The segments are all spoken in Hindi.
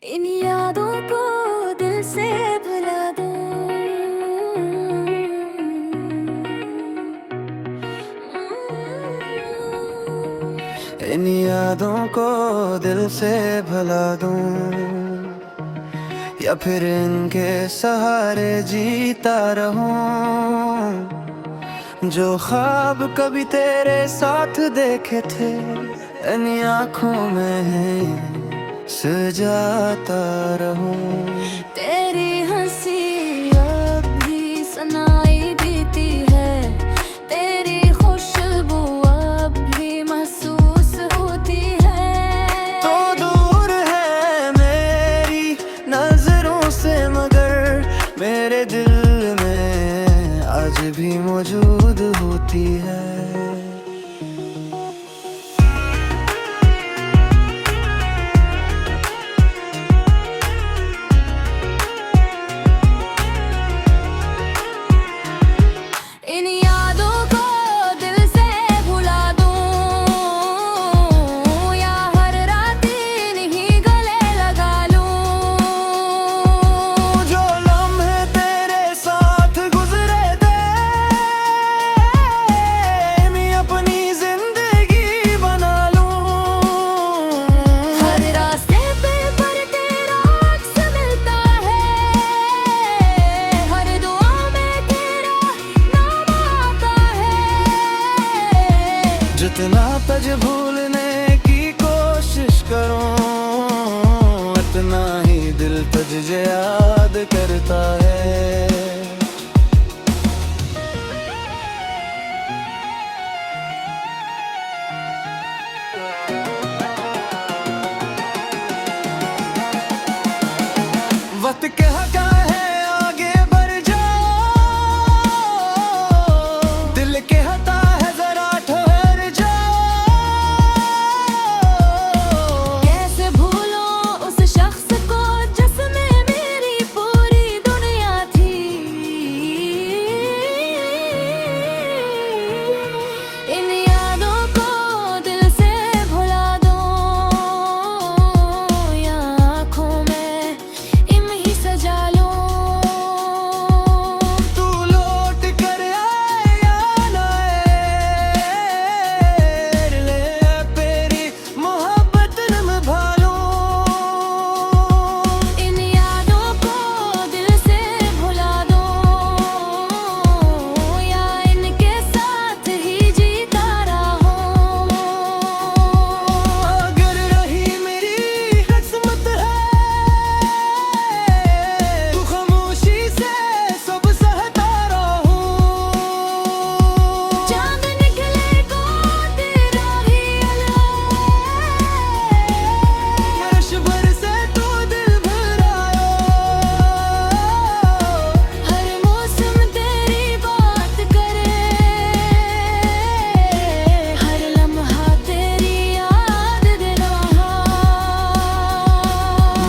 इन यादों को दिल से भुला दूं। इन यादों को दिल से भुला दूं, या फिर इनके सहारे जीता रहूं। जो ख्वाब कभी तेरे साथ देखे थे, इन आँखों में सजाता रहूं। तेरी हंसी अब भी सुनाई देती है, तेरी खुशबू अब भी महसूस होती है। तो दूर है मेरी नजरों से, मगर मेरे दिल में आज भी मौजूद होती है। इन यादों को दिल से भुला दूं, या हर रात इन्हीं गले लगा लूं। जो लम्हे तेरे साथ गुजरे थे, मैं अपनी जिंदगी बना लूं। हर रास्ते पे पर तेरा अक्स मिलता है, हर दुआ में तेरा नाम आता है। जितना तुझे भूलने की कोशिश करूं, उतना ही दिल तुझे याद करता है। वक्त कहता है आगे बढ़ जाओ, दिल कहता है जरा ठहर जाओ। कैसे भूलो उस शख्स को जिसमें मेरी पूरी दुनिया थी। इन यादों को दिल से भुला दो, या आँखों में इम ही सजा लो। तू लौट कर आए या ना आए, ले तेरी मोहब्बत निभा लूं। इन यादों को दिल से भुला दो, या इनके साथ ही जीता रहूं। अगर रही मेरी किस्मत है, तू खामोशी से सब सहता रहूं। चांद निकले को तेरा ही वर्ष भर से तू दिल भरायो, हर मौसम तेरी बात करे, हर लम्हा तेरी याद दिलाहा।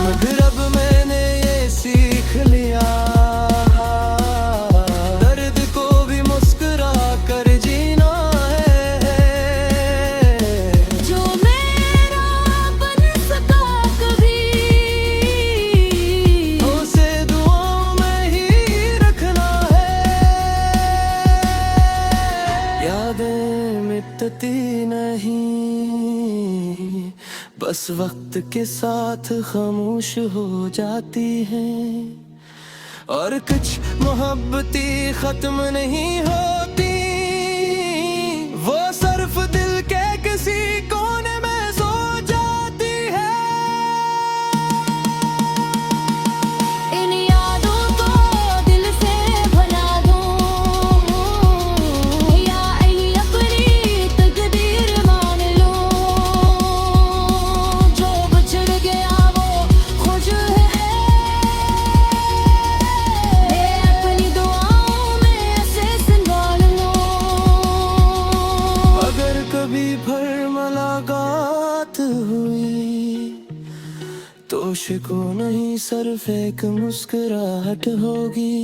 मगर अब मैंने ये सीख लिया, दर्द को भी मुस्कुरा कर जीना है। जो मेरा बन सका कभी, उसे दुआओं में ही रखना है। यादें मिटती नहीं, बस वक्त के साथ खामोश हो जाती हैं। और कुछ मोहब्बतें खत्म नहीं होती, वो सिर्फ दिल के किसी कोने में सो जाती है। इन यादों को दिल से भुला दूं, या अपनी तकदीर मान लूं। जो बिछड़ गया वो खुश है, मैं अपनी दुआओं में ऐसे संभाल लूं। अगर कभी फिर मुलाकात हुई, तो शिको नहीं सिर्फ एक मुस्कुराहट होगी।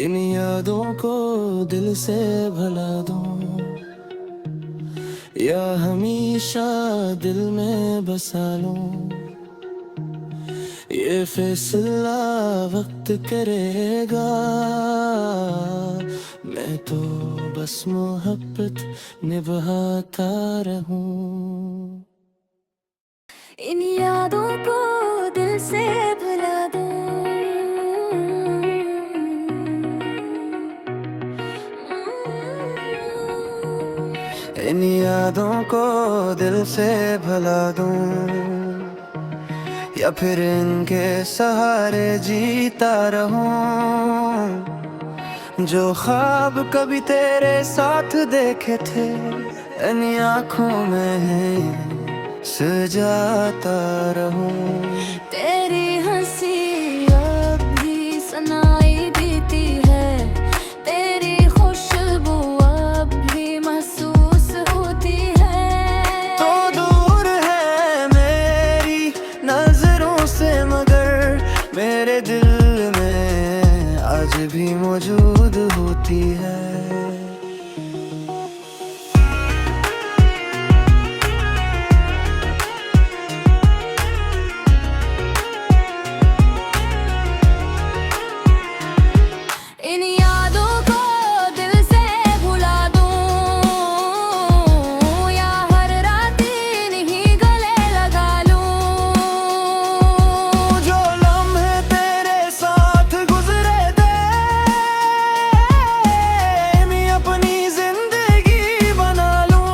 इन यादों को दिल से भुला दूं, या हमेशा दिल में बसा लूं। ये फैसला वक्त करेगा, मैं तो बस मोहब्बत निभाता रहूं। इन यादों को दिल से भुला दूं। इन यादों को दिल से भुला दूं, या फिर इनके सहारे जीता रहूं। जो ख्वाब कभी तेरे साथ देखे थे, इन आँखों में सजाता रहूं। तेरी हंसी अब भी सुनाई देती है, तेरी खुशबू अब भी महसूस होती है। तो दूर है मेरी नजरों से, मगर मेरे दिल में आज भी मौजूद होती है। इन यादों को दिल से भुला दूं, या हर रात इन्हीं गले लगा लूं। जो लम्हे तेरे साथ गुजरे थे, मैं अपनी जिंदगी बना लूं।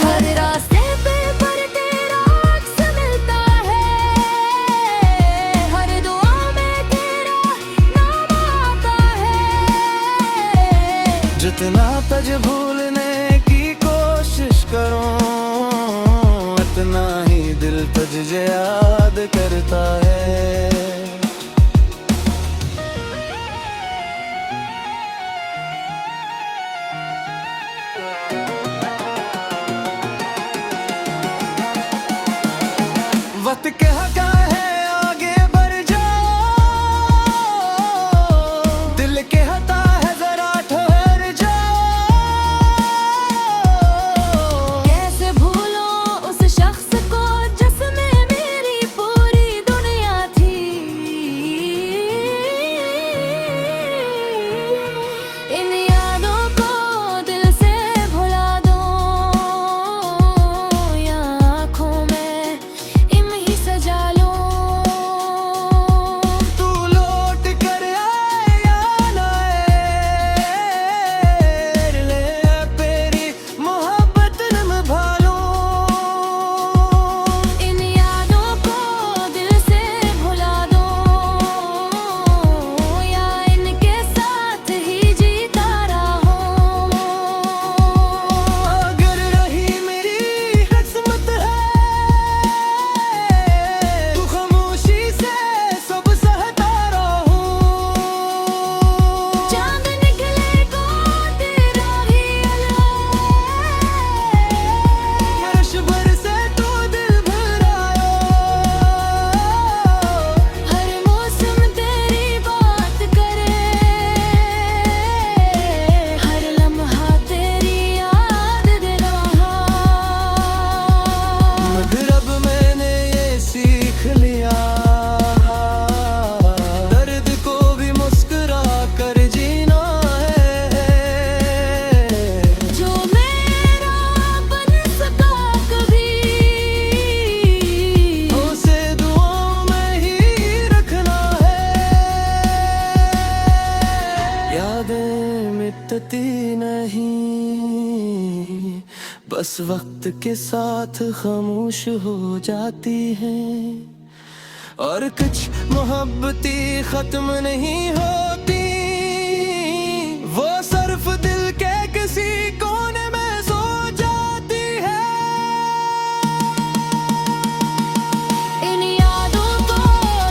हर रास्ते पे पर तेरा अक्स मिलता है, हर दुआ में तेरा नाम आता है। जितना तुझ भूलने की कोशिश करूं, उतना ही दिल तुझे याद करता है। वक्त कहता है आगे बढ़ जाओ, दिल कहता है जरा ठहर जाओ। कैसे भूलूं उस शख्स को जिसमें मेरी पूरी दुनिया थी। इन यादों को दिल से भुला दूं, या आँखों में इम ही सजा लूं। तू लौट कर आए या ना आए, ले तेरी मोहब्बत निभा लूं। इन यादों को दिल से भुला दूं, या इनके साथ ही जीता रहूं। अगर रही मेरी किस्मत है, तू खामोशी से सब सहता रहूं। चांद निकले को तेरा ही अल्लाह, अर्श भर से तू दिल भरायो। हर मौसम तेरी बात करे, हर लम्हा तेरी याद दिलाहा। मगर अब मैंने ये सीख लिया, दर्द को भी मुस्कुरा कर जीना है। जो मेरा बन सका कभी, उसे दुआओं में ही रखना है। यादें मिटती नहीं, बस वक्त के साथ खामोश हो जाती हैं। और कुछ मोहब्बतें खत्म नहीं होती, वो सिर्फ दिल के किसी कोने में सो जाती है। इन यादों को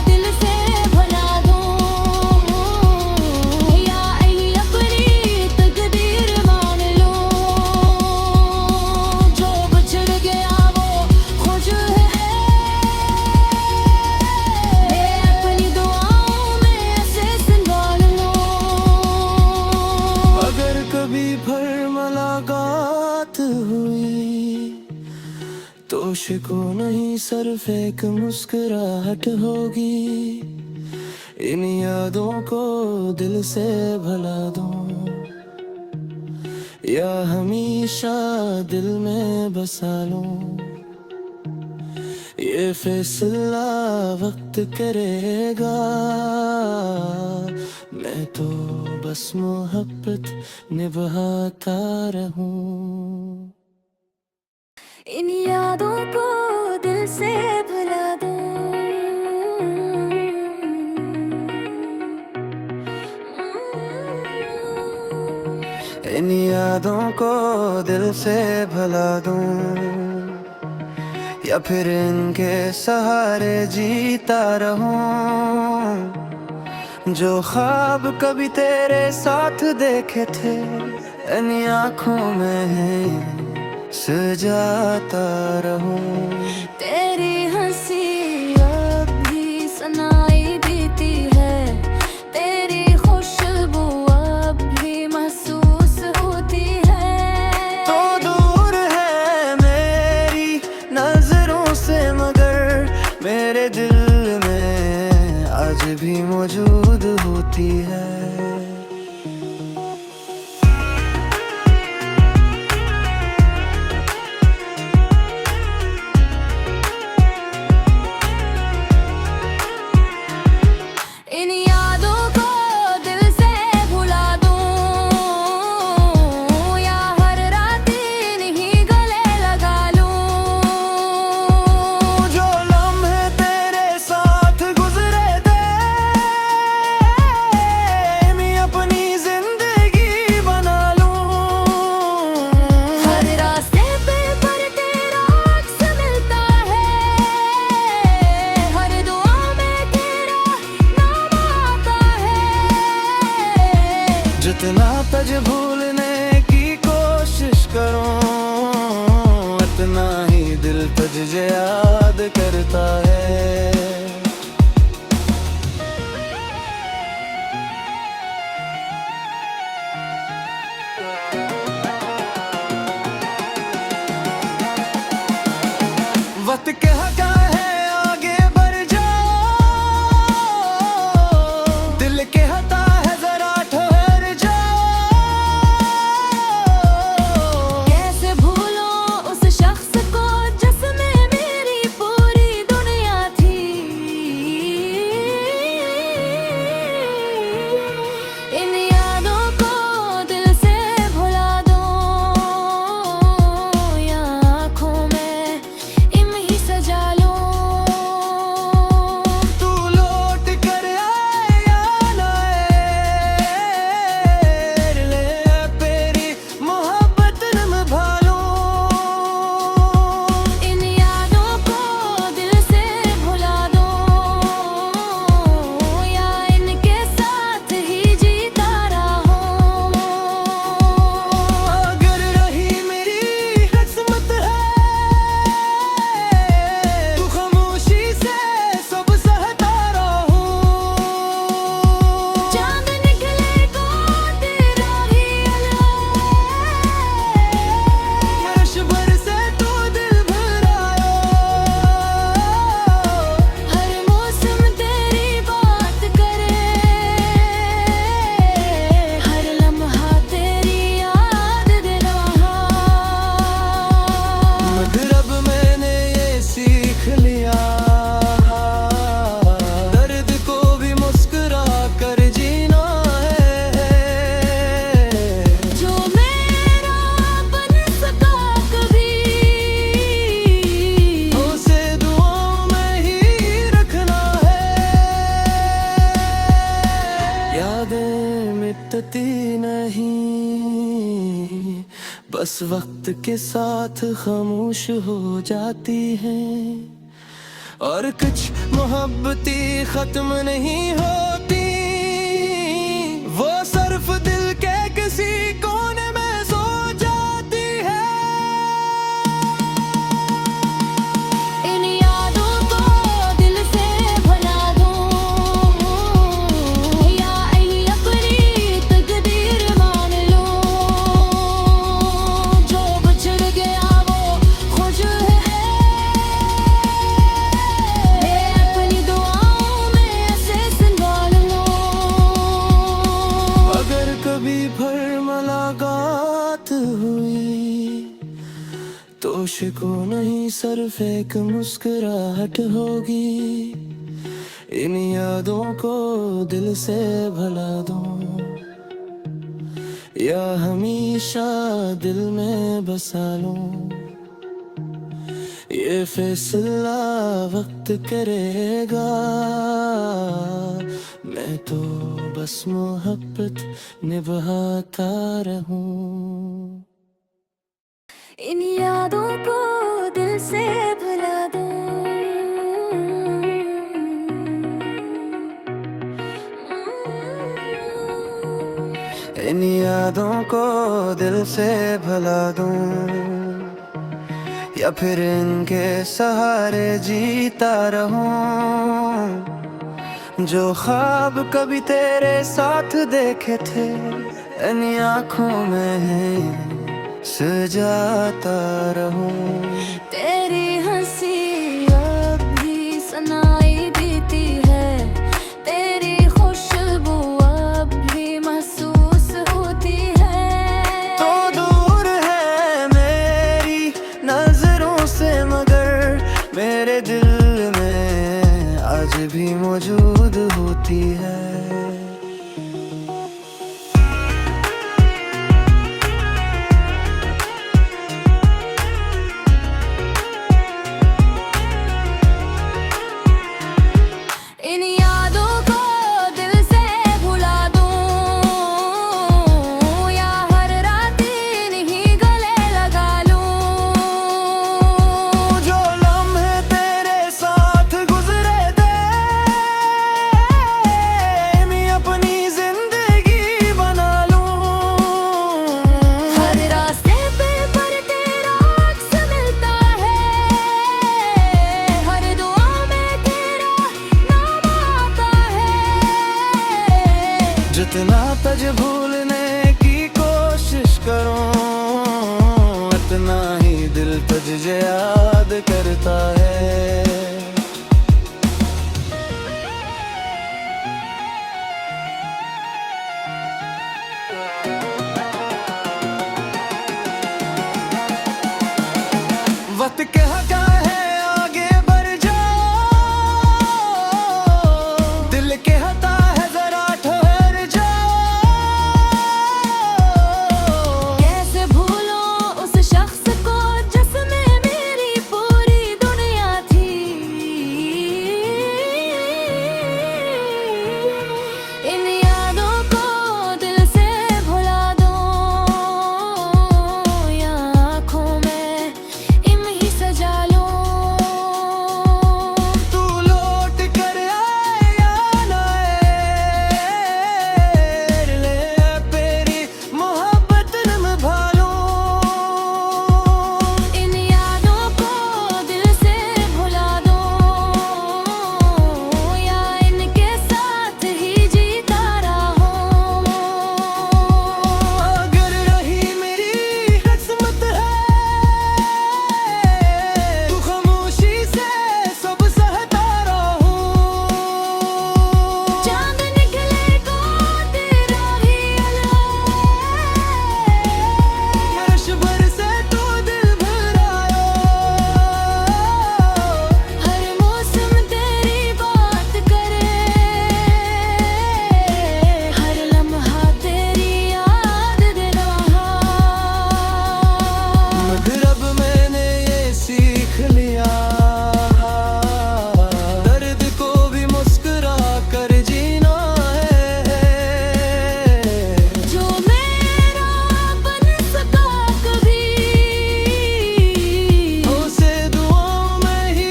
दिल से भुला दूं, या इन अपनी तकदीर मान लूं। जो बिछड़ गया वो खुश है, मैं अपनी दुआओं में ऐसे संभाल लूं। अगर सिर्फ एक मुस्कुराहट होगी। इन यादों को दिल से भुला दूं या हमेशा दिल में बसा लूं, ये फैसला वक्त करेगा। मैं तो बस मोहब्बत निभाता रहूं। इन यादों को दिल से भुला दूं। इन यादों को दिल से भुला दूं या फिर इनके सहारे जीता रहूं। जो ख्वाब कभी तेरे साथ देखे थे इन आँखों में सजाता रहूं। तेरी हंसी अब भी सुनाई देती है, तेरी खुशबू अब भी महसूस होती है। तो दूर है मेरी नजरों से मगर मेरे दिल में आज भी मौजूद होती है। इन यादों को दिल से भुला दूं या हर रात इन्हीं गले लगा लूं। जो लम्हे तेरे साथ गुजरे थे मैं अपनी जिंदगी बना लूं। हर रास्ते पे पर तेरा अक्स मिलता है, हर दुआ में तेरा नाम आता है। जितना तुझ भूलने की कोशिश करूं उतना ही दिल तुझे याद करता है। वक्त कहता है आगे बढ़ जाओ, दिल कहता है जरा ठहर जाओ। कैसे भूलूं उस शख्स को जिसमें मेरी पूरी दुनिया थी। इन यादों को दिल से भुला दूं या आँखों में इम ही सजा लूं। तू लौट कर आए या ना आए, ले तेरी मोहब्बत निभा लूं। इन यादों को दिल से भुला दूं या इनके साथ ही जीता रहूं। अगर रही मेरी किस्मत है तू खामोशी से सब सहता रहूं। चांद निकलेगा तेरा ही रश भर से तू दिल भरायो, हर मौसम तेरी बात करे, हर लम्हा तेरी याद दिलाहा। मगर अब मैंने ये सीख लिया दर्द को भी मुस्कुरा कर जीना है। जो मेरा बन सका कभी उसे दुआओं में ही रखना है। यादें मिटती नहीं बस वक्त के साथ खामोश हो जाती हैं, और कुछ मोहब्बतें खत्म नहीं होती, वो सिर्फ दिल के किसी कोने में सो जाती है। इन यादों को दिल से भुला दूं या अपनी तकदीर मान लूं। जो बिछड़ गया वो खुश है, को नहीं सिर्फ एक मुस्कुराहट होगी। इन यादों को दिल से भुला दूं या हमेशा दिल में बसा लूं, ये फैसला वक्त करेगा। मैं तो बस मोहब्बत निभाता रहूं। इन यादों को दिल से भुला दूं। इन यादों को दिल से भुला दूं या फिर इनके सहारे जीता रहूं। जो ख्वाब कभी तेरे साथ देखे थे इन आँखों में सजाता रहूं। तेरी हंसी अब भी सुनाई देती है, तेरी खुशबू अब भी महसूस होती है। तो दूर है मेरी नजरों से मगर मेरे दिल में आज भी मौजूद होती है। इन यादों को दिल से भुला दूं या हर रात इन्हीं गले लगा लूं। जो लम्हे तेरे साथ गुजरे थे मैं अपनी जिंदगी बना लूं। हर रास्ते पे पर तेरा अक्स मिलता है, हर दुआ में तेरा नाम आता है। जितना तुझे भूलने की कोशिश करूं उतना ही दिल तुझे याद करता है। वक्त कहता है आगे बढ़ जाओ, दिल कहता है जरा ठहर जाओ। कैसे भूलो उस शख्स को जिसमें मेरी पूरी दुनिया थी। इन यादों को दिल से भुला दो या आँखों में इम ही सजा लो। तू लौट कर आए या ना आए, ले तेरी मोहब्बत निभा लूं। इन यादों को दिल से भुला दो या इनके साथ ही जीता रहूं। अगर रही मेरी किस्मत है तू खामोशी से सब सहता रहूं। चांद निकलेगा तेरा ही अर्श भर से तू दिल भरायो। हर मौसम तेरी बात करे, हर लम्हा तेरी याद दे रहा। मगर अब मैंने ये सीख लिया दर्द को भी मुस्कुरा कर जीना है। जो मेरा बन सका कभी उसे दुआओं में ही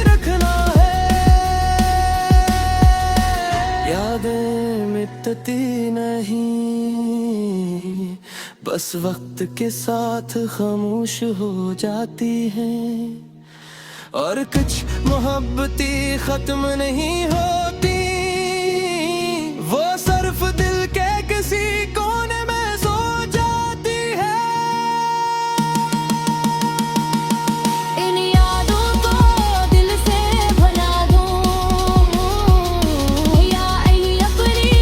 रखना है। यादें मिटती नहीं बस वक्त के साथ खामोश हो जाती हैं। और कुछ मोहब्बतें खत्म नहीं होती, वो सिर्फ दिल के किसी कोने में सो जाती है। इन यादों को दिल से भुला दो या अपनी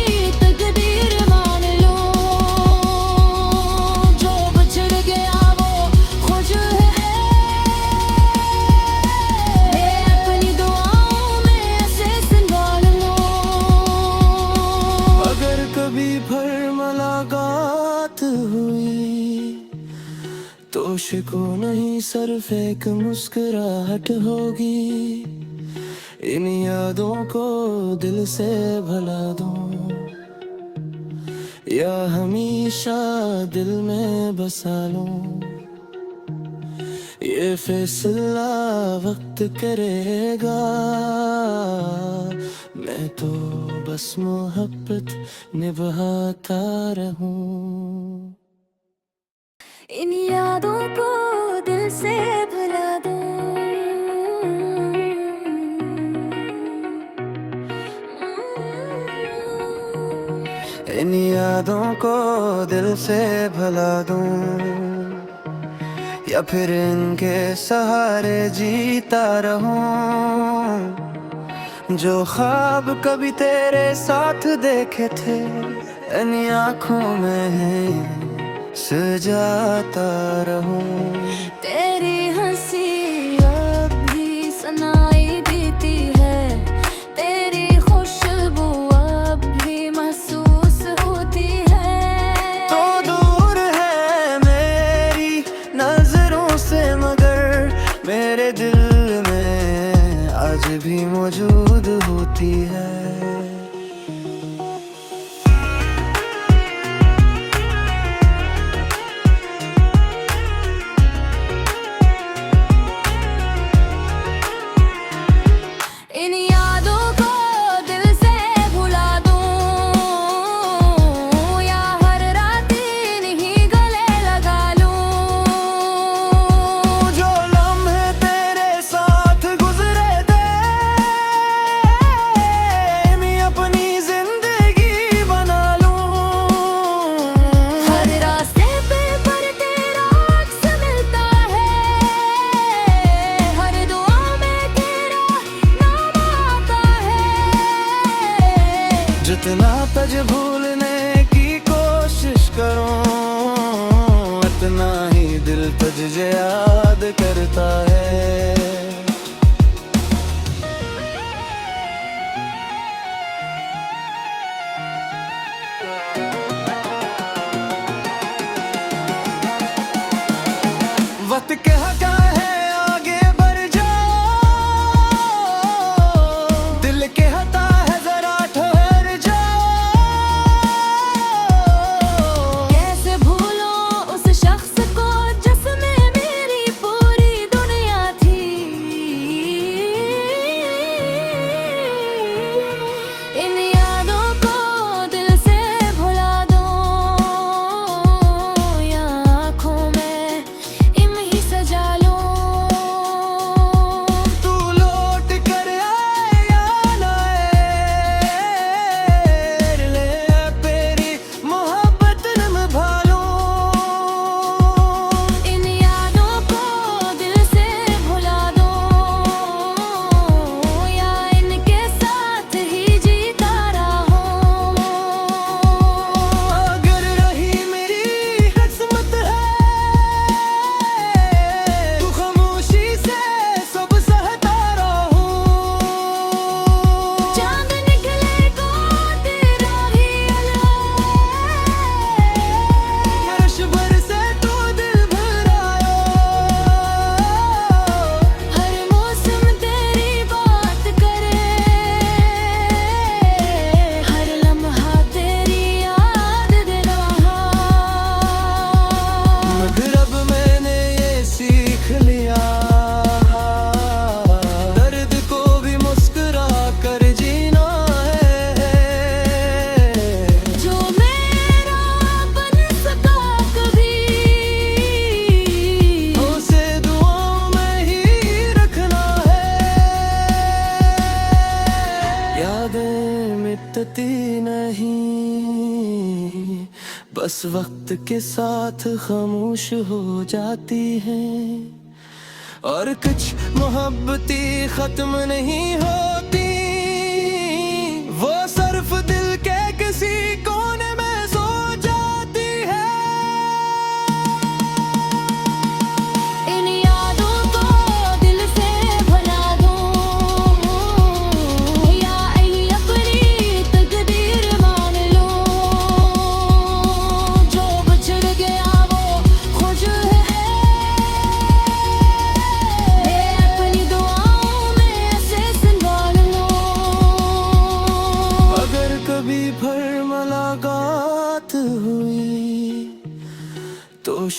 तकदीर मान लो। जो बिछड़ गया वो खुश है सिर्फ एक मुस्कुराहट होगी, इन यादों को दिल से भुला दूं या हमेशा दिल में बसा लूं। ये फैसला वक्त करेगा, मैं तो बस मोहब्बत निभाता रहूं। इन यादों को दिल से भुला दूं। इन यादों को दिल से भुला दूं या फिर इनके सहारे जीता रहूं। जो ख्वाब कभी तेरे साथ देखे थे, इन आँखों में सजाता रहूं। तेरी हंसी अब भी सुनाई देती है, तेरी खुशबू अब भी महसूस होती है। तो दूर है मेरी नजरों से, मगर मेरे दिल में आज भी मौजूद होती है। इन यादों को दिल से भुला दूं या हर रात इन्हीं गले लगा लूं। जो लम्हे तेरे साथ गुजरे थे, मैं अपनी जिंदगी बना लूं। हर रास्ते पे पर तेरा अक्स मिलता है, हर दुआ में तेरा नाम आता है। जितना तुझे भूलने की कोशिश करूं, उतना ही दिल तुझे याद करता है। वक्त कहता है आगे बढ़ जाओ, दिल कहता है जरा ठहर जाओ। कैसे भूलो उस शख्स को जिसमें मेरी पूरी दुनिया थी। इन यादों को दिल से भुला दो या आँखों में इन्हीं सजा लो। तू लौट कर आए या ना आए, ले तेरी मोहब्बत निभा लूं। इन यादों को दिल से भुला दो या इनके साथ ही जीता रहूं। अगर रही मेरी किस्मत है, तू खामोशी से सब सहता रहूं। चांद निकलेगा तेरा ही अर्श भर से तू दिल भरायो, हर मौसम तेरी बात करे, हर लम्हा तेरी याद दिलाहा। मगर अब मैंने ये सीख लिया, दर्द को भी मुस्कुरा कर जीना है। जो मेरा बन सका कभी, उसे दुआओं में ही रखना है। यादें मिटती नहीं, बस वक्त के साथ खामोश हो जाती हैं। और कुछ मोहब्बतें खत्म नहीं होती, वो सिर्फ दिल के किसी कोने में सो जाती है। इन यादों को दिल से भुला दो या अपनी तकदीर मान लो। जो बिछड़ गया वो खुश है,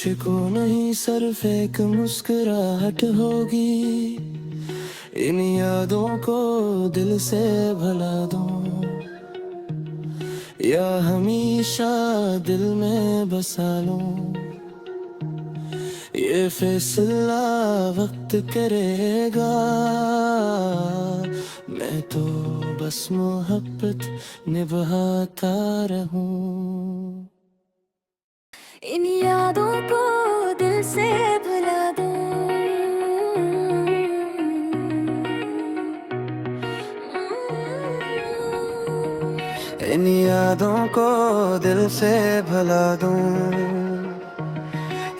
को नहीं सिर्फ एक मुस्कुराहट होगी, इन यादों को दिल से भुला दूं या हमेशा दिल में बसा लूं, ये फैसला वक्त करेगा। मैं तो बस मोहब्बत निभाता रहूं। इन यादों को दिल से भुला दूं। इन यादों को दिल से भुला दूं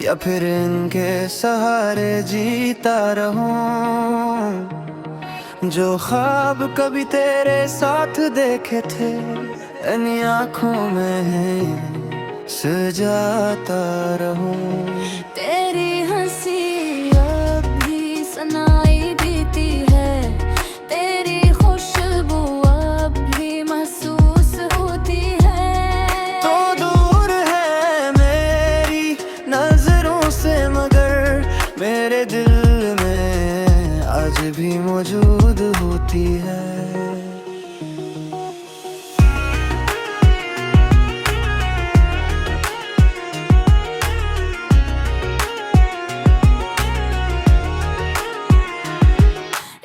या फिर इनके सहारे जीता रहूं। जो ख्वाब कभी तेरे साथ देखे थे, इन आँखों में सजाता रहूं। तेरी हंसी अब भी सुनाई देती है, तेरी खुशबू अब भी महसूस होती है। तो दूर है मेरी नजरों से मगर मेरे दिल में आज भी मौजूद होती है।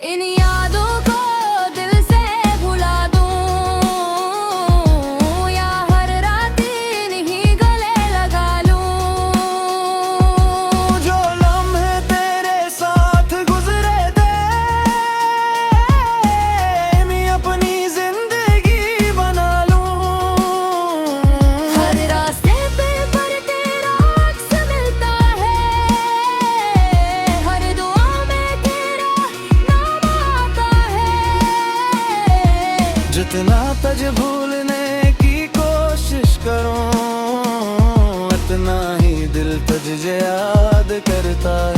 इन यादों को दिल से भुला दूं या हर रात इन्हीं गले लगा लूं। जो लम्हे तेरे साथ गुजरे थे, मैं अपनी जिंदगी बना लूं। हर रास्ते पे पर तेरा अक्स मिलता है, हर दुआ में तेरा नाम आता है। जितना तुझे भूलने की कोशिश करूं, उतना ही दिल तुझे याद करता है।